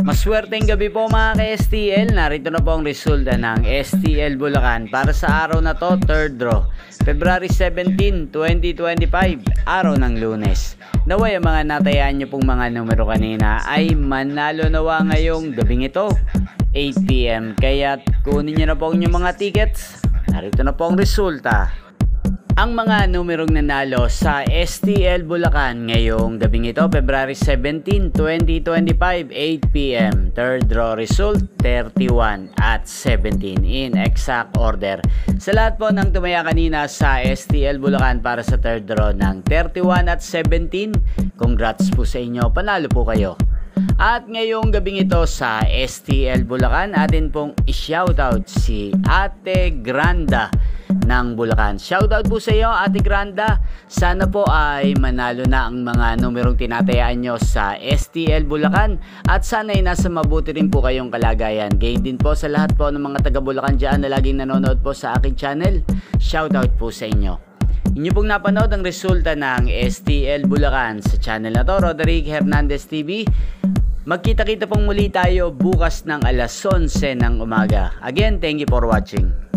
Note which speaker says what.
Speaker 1: Maswerteng gabi po mga ka-STL. Narito na po ang resulta ng STL Bulacan para sa araw na to, 3rd draw, February 17, 2025, araw ng Lunes. Naway ang mga natayaan nyo pong mga numero kanina ay manalo nawa ngayong gabing ito, 8 PM. Kaya kunin nyo na po ang inyong mga tickets. Narito na po ang resulta. Ang mga numerong nanalo sa STL Bulacan ngayong gabing ito, February 17, 2025, 8 PM. Third draw result, 31 at 17 in exact order. Sa lahat po ng tumaya kanina sa STL Bulacan para sa third draw ng 31 at 17, congrats po sa inyo, panalo po kayo. At ngayong gabing ito sa STL Bulacan, atin pong i-shoutout si Ate Granda ng Bulacan. Shoutout po sa iyo, Ate Granda. Sana po ay manalo na ang mga numerong tinatayaan nyo sa STL Bulacan at sana ay nasa mabuti rin po kayong kalagayan. Gayon din po sa lahat po ng mga taga Bulacan dyan na laging nanonood po sa aking channel. Shoutout po sa inyo. Inyo pong napanood ang resulta ng STL Bulacan sa channel na to, Roderick Hernandez TV. Magkita-kita pong muli tayo bukas ng alas 11 ng umaga. Again, thank you for watching.